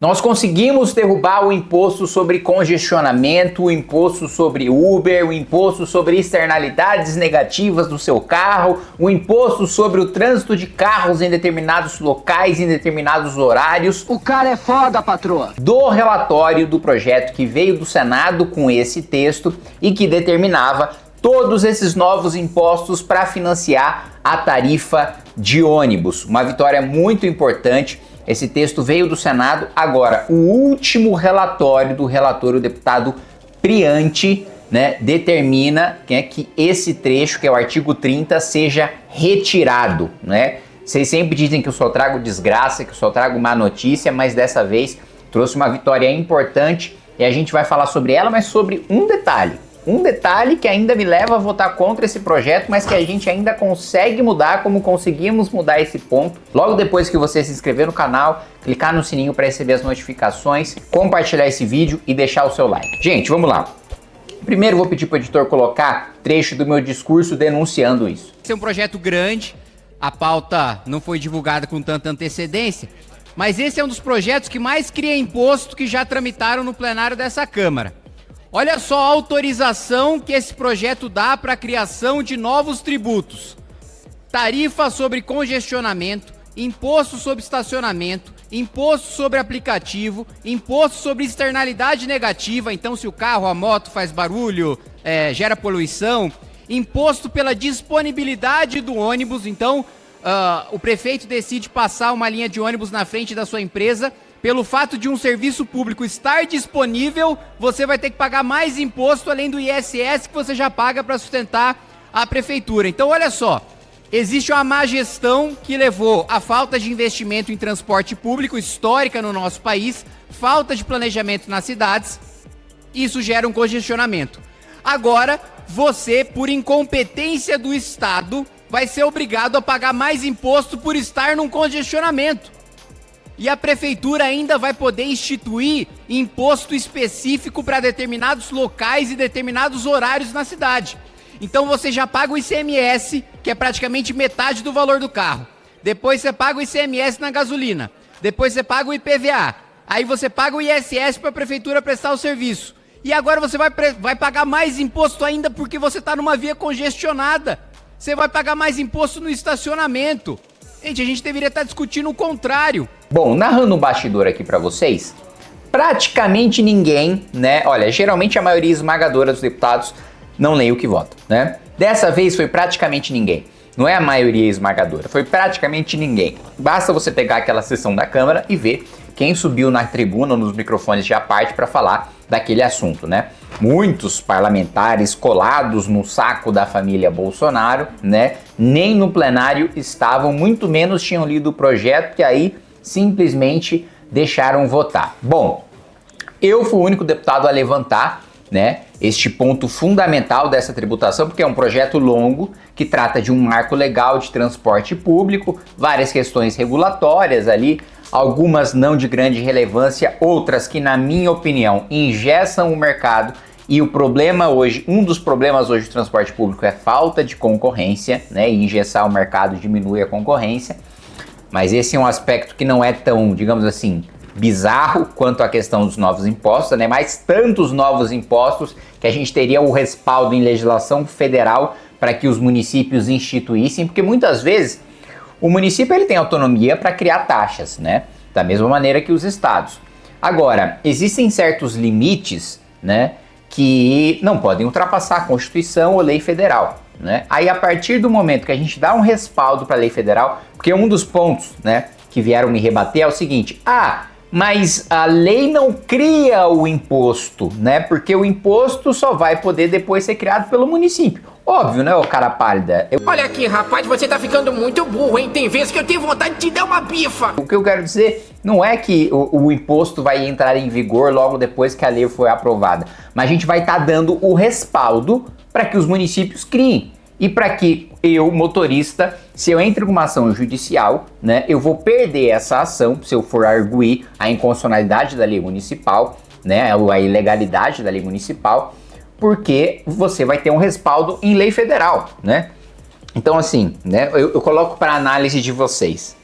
Nós conseguimos derrubar o imposto sobre congestionamento, o imposto sobre Uber, o imposto sobre externalidades negativas do seu carro, o imposto sobre o trânsito de carros em determinados locais, em determinados horários. O cara é foda, patroa! Do relatório do projeto que veio do Senado com esse texto e que determinava todos esses novos impostos para financiar a tarifa de ônibus. Uma vitória muito importante. Esse texto veio do Senado. Agora, o último relatório do relator, o deputado Priante, determina que esse trecho, que é o artigo 30, seja retirado, Vocês sempre dizem que eu só trago desgraça, que eu só trago má notícia, mas dessa vez trouxe uma vitória importante e a gente vai falar sobre ela, mas sobre um detalhe. Um detalhe que ainda me leva a votar contra esse projeto, mas que a gente ainda consegue mudar, como conseguimos mudar esse ponto. Logo depois que você se inscrever no canal, clicar no sininho para receber as notificações, compartilhar esse vídeo e deixar o seu like. Gente, vamos lá. Primeiro vou pedir para o editor colocar trecho do meu discurso denunciando isso. Esse é um projeto grande, a pauta não foi divulgada com tanta antecedência, mas esse é um dos projetos que mais cria imposto que já tramitaram no plenário dessa Câmara. Olha só a autorização que esse projeto dá para a criação de novos tributos. Tarifa sobre congestionamento, imposto sobre estacionamento, imposto sobre aplicativo, imposto sobre externalidade negativa, então se o carro, a moto faz barulho, gera poluição, imposto pela disponibilidade do ônibus, então o prefeito decide passar uma linha de ônibus na frente da sua empresa. Pelo fato de um serviço público estar disponível, você vai ter que pagar mais imposto além do ISS que você já paga para sustentar a prefeitura. Então olha só, existe uma má gestão que levou à falta de investimento em transporte público histórica no nosso país, falta de planejamento nas cidades, isso gera um congestionamento. Agora, você, por incompetência do Estado, vai ser obrigado a pagar mais imposto por estar num congestionamento. E a prefeitura ainda vai poder instituir imposto específico para determinados locais e determinados horários na cidade. Então você já paga o ICMS, que é praticamente metade do valor do carro. Depois você paga o ICMS na gasolina. Depois você paga o IPVA. Aí você paga o ISS para a prefeitura prestar o serviço. E agora você vai pagar mais imposto ainda porque você está numa via congestionada. Você vai pagar mais imposto no estacionamento. Gente, a gente deveria estar discutindo o contrário. Bom, narrando um bastidor aqui pra vocês, praticamente ninguém, olha, geralmente a maioria esmagadora dos deputados não lê o que vota, Dessa vez foi praticamente ninguém. Não é a maioria esmagadora, foi praticamente ninguém. Basta você pegar aquela sessão da Câmara e ver quem subiu na tribuna ou nos microfones de à parte para falar daquele assunto, Muitos parlamentares colados no saco da família Bolsonaro, nem no plenário estavam, muito menos tinham lido o projeto, que aí simplesmente deixaram votar. Bom, eu fui o único deputado a levantar, este ponto fundamental dessa tributação, porque é um projeto longo que trata de um marco legal de transporte público, várias questões regulatórias ali, algumas não de grande relevância, outras que, na minha opinião, engessam o mercado. E o problema hoje, um dos problemas hoje do transporte público é falta de concorrência, e engessar o mercado diminui a concorrência. Mas esse é um aspecto que não é tão, digamos assim, bizarro quanto a questão dos novos impostos, mas tantos novos impostos que a gente teria o respaldo em legislação federal para que os municípios instituíssem, porque muitas vezes o município ele tem autonomia para criar taxas, da mesma maneira que os estados. Agora, existem certos limites, que não podem ultrapassar a Constituição ou lei federal, Aí, a partir do momento que a gente dá um respaldo para a lei federal, porque um dos pontos, que vieram me rebater é o seguinte: mas a lei não cria o imposto, porque o imposto só vai poder depois ser criado pelo município. Óbvio, ô cara pálida? Olha aqui, rapaz, você tá ficando muito burro, hein? Tem vezes que eu tenho vontade de te dar uma bifa. O que eu quero dizer não é que o imposto vai entrar em vigor logo depois que a lei foi aprovada, mas a gente vai estar dando o respaldo para que os municípios criem. E para que eu, motorista, se eu entro com uma ação judicial, eu vou perder essa ação se eu for arguir a inconstitucionalidade da lei municipal, a ilegalidade da lei municipal, porque você vai ter um respaldo em lei federal, Então assim, eu coloco para análise de vocês,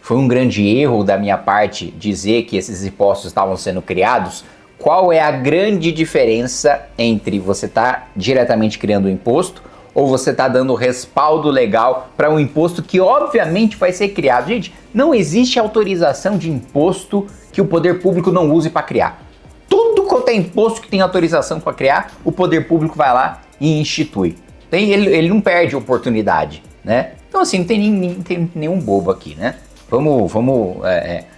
foi um grande erro da minha parte dizer que esses impostos estavam sendo criados. Qual é a grande diferença entre você estar diretamente criando um imposto ou você está dando respaldo legal para um imposto que obviamente vai ser criado? Gente, não existe autorização de imposto que o poder público não use para criar. Tudo quanto é imposto que tem autorização para criar, o poder público vai lá e institui. Ele não perde oportunidade, né? Então assim, não tem nenhum bobo aqui, né? Vamos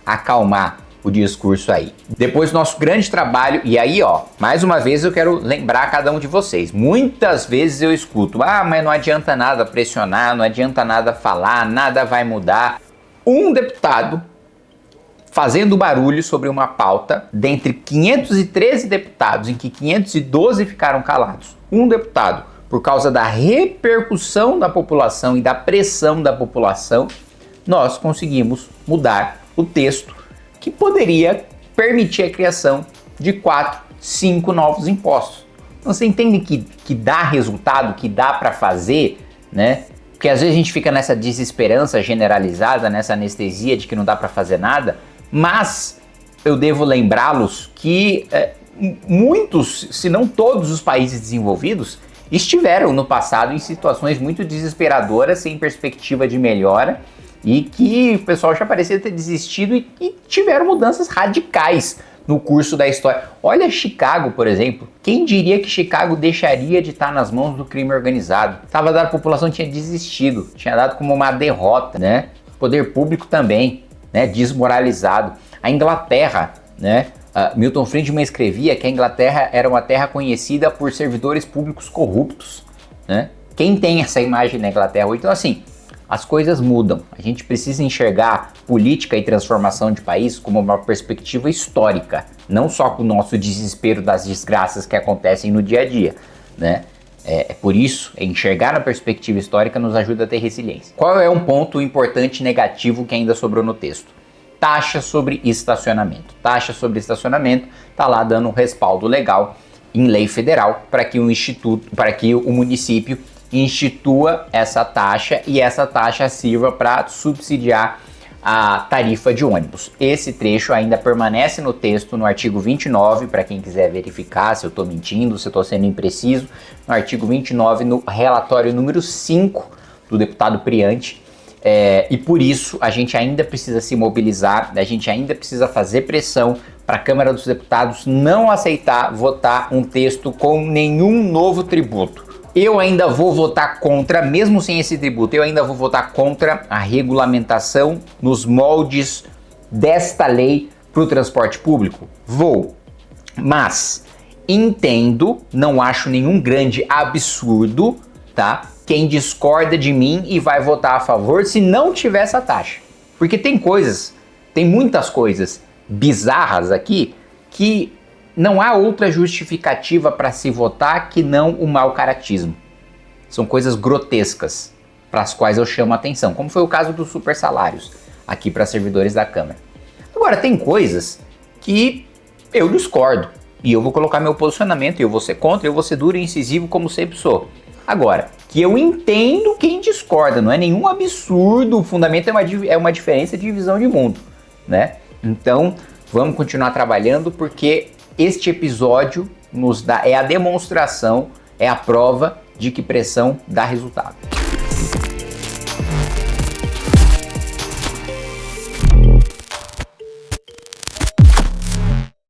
acalmar o discurso aí. Depois do nosso grande trabalho, e aí ó, mais uma vez eu quero lembrar cada um de vocês. Muitas vezes eu escuto, mas não adianta nada pressionar, não adianta nada falar, nada vai mudar. Um deputado fazendo barulho sobre uma pauta, dentre 513 deputados, em que 512 ficaram calados. Um deputado, por causa da repercussão da população e da pressão da população, nós conseguimos mudar o texto que poderia permitir a criação de 4, 5 novos impostos. Então você entende que dá resultado, que dá para fazer, né? Porque às vezes a gente fica nessa desesperança generalizada, nessa anestesia de que não dá para fazer nada, mas eu devo lembrá-los que muitos, se não todos os países desenvolvidos, estiveram no passado em situações muito desesperadoras, sem perspectiva de melhora, e que o pessoal já parecia ter desistido e tiveram mudanças radicais no curso da história. Olha Chicago, por exemplo. Quem diria que Chicago deixaria de estar nas mãos do crime organizado? Estava dado, a população tinha desistido, tinha dado como uma derrota, né? O poder público também, né? Desmoralizado. A Inglaterra, né? Milton Friedman escrevia que a Inglaterra era uma terra conhecida por servidores públicos corruptos, né? Quem tem essa imagem na Inglaterra? Então assim, as coisas mudam. A gente precisa enxergar política e transformação de país como uma perspectiva histórica, não só com o nosso desespero das desgraças que acontecem no dia a dia, né? Por isso, enxergar na perspectiva histórica nos ajuda a ter resiliência. Qual é um ponto importante negativo que ainda sobrou no texto? Taxa sobre estacionamento. Taxa sobre estacionamento está lá dando um respaldo legal em lei federal para que o município institua essa taxa e essa taxa sirva para subsidiar a tarifa de ônibus. Esse trecho ainda permanece no texto, no artigo 29, para quem quiser verificar se eu estou mentindo, se eu estou sendo impreciso, no artigo 29, no relatório número 5 do deputado Priante, e por isso a gente ainda precisa se mobilizar, a gente ainda precisa fazer pressão para a Câmara dos Deputados não aceitar votar um texto com nenhum novo tributo. Eu ainda vou votar contra, mesmo sem esse tributo, eu ainda vou votar contra a regulamentação nos moldes desta lei para o transporte público? Vou. Mas entendo, não acho nenhum grande absurdo, tá? Quem discorda de mim e vai votar a favor se não tiver essa taxa. Porque tem muitas coisas bizarras aqui que não há outra justificativa para se votar que não o mau caratismo. São coisas grotescas para as quais eu chamo a atenção, como foi o caso dos super salários aqui para servidores da Câmara. Agora, tem coisas que eu discordo e eu vou colocar meu posicionamento, eu vou ser contra, eu vou ser duro e incisivo como sempre sou. Agora, que eu entendo quem discorda, não é nenhum absurdo, o fundamento é uma diferença de visão de mundo, né? Então, vamos continuar trabalhando porque este episódio é a demonstração, é a prova de que pressão dá resultado.